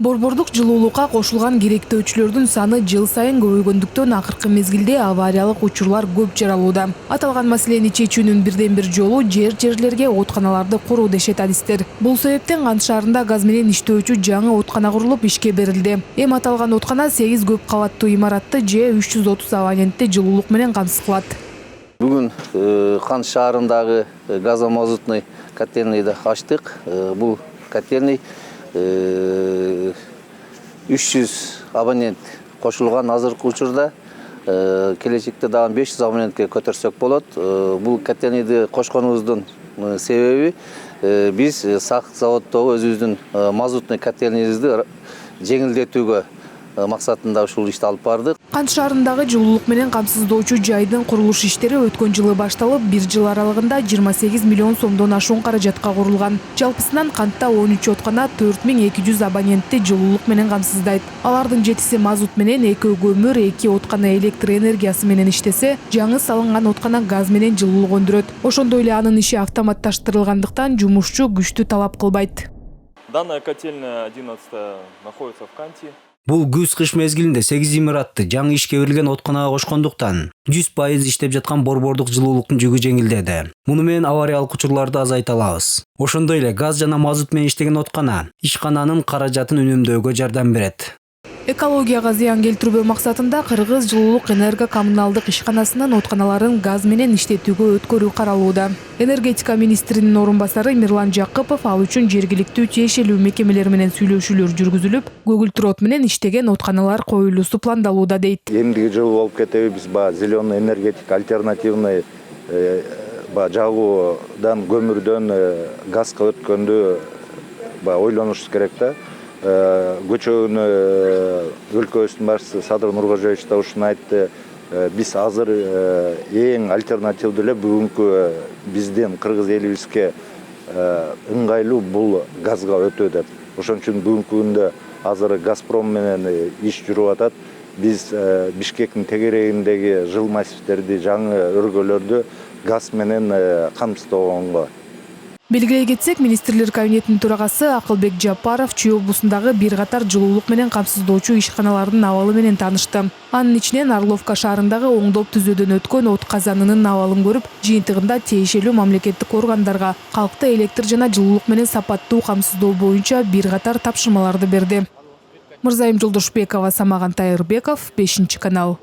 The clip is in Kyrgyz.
Борбордук жылуулукка кошулган керектөөчүлөрдүн саны жыл сайын көбөйгөндүктөн акыркы мезгилде авариялык учурлар көп жаралууда. Аталган маселени чечүүнүн бирден бир жолу жерлерге отканаларды куруу дешет адистер. Бул себептен Кант шаарында газ менен иштөөчү жаңы откана курулуп ишке берилди. Эми аталган откана 8 көп кабаттуу имаратты же 330 абонентти жылуулук менен камсыз кылат. Бүгүн Кант шаарындагы газомазутный котельныйды ачтык. Бул котельный 300 абонент кошулган азыркы учурда, келечекте дагы 500 абонентке көтөрсөк болот. Бул котельныйды кошконубуздун себеби биз сак заводдогу өзүбүздүн мазутный котельныйыбызды жеңилдетүүгө максатында ушул ишти алып бардык. Кант шаарындагы жылуулук менен камсыздоочу жайдын курулуш иштери өткөн жылы башталып, 1 жыл аралыгында 28 миллион сомдон ашуун каражатка курулган. Жалпысынан Кантта 13 откана 4200 абонентти жылуулук менен камсыздайт. Алардын 7си мазут менен, 2 көмүр, 2 откана электр энергиясы менен иштесе, жаңы салынган откана газ менен жылуулук өндүрөт. Ошондой эле анын иши автоматташтырылгандыктан жумушчу күчтүү талап кылбайт. Данная котельная 11 находится в Канте. Бул күз-кыш мезгилинде 8 имаратты жаңы ишке берилген отканага кошкондуктан 100% иштеп жаткан борбордук жылуулуктун жүгү жеңилдеди. Муну менен авариялык учурларды азайта алабыз. Ошондой эле газ жана мазут менен иштеген откана ишкананын каражатын үнөмдөөгө жардам берет. Экологияга зыян келтирбөө максатында Кыргыз жылуулук энерго-коммуналдык ишканасынын отканаларын газ менен иштетүүгө өткөрүү каралууда. Энергетика министринин орун басары Мирлан Жакыпов ал үчүн жергиликтүү тиешелүү мекемелер менен сүйлөшүүлөр жүргүзүлүп, көгүлтүр от менен иштеген отканалар коюлуусу пландалууда дейт. Эмдиги жылы болуп кетебиз, зеленый энергетика, альтернативный жагуудан көмүрдөн газга өткөндү ойлонушубуз керек да. Көчөгүнү өлкөбүздүн башчысы Садыр Нуркожоевич да ушуну айтты. Биз азыр эң альтернативдүү эле бүгүнкү биздин кыргыз элибизге ыңгайлуу бул газга өтүү деп. Ошон үчүн бүгүнкү күндө азыр Газпром менен иш жүрүп атат. Биз Бишкектин тегерегиндеги жыл массивдерди, жаңы өргөлөрдү газ менен камсыздогонго. Белгилей кетсек, министрлер кабинетинин төрагасы Акылбек Жапаров Чүй облусундагы бир катар жылуулук менен камсыздоочу ишканалардын абалы менен таанышты. Анын ичинен Орловка шаарындагы оңдоп түзөөдөн өткөн от казанынын абалын көрүп, жыйынтыгында тиешелүү мамлекеттик органдарга калкты электр жана жылуулук менен сапаттуу камсыздоо боюнча бир катар тапшырмаларды берди. Мырзайым Жолдошбекова, Самаган Тайырбеков, 5 канал.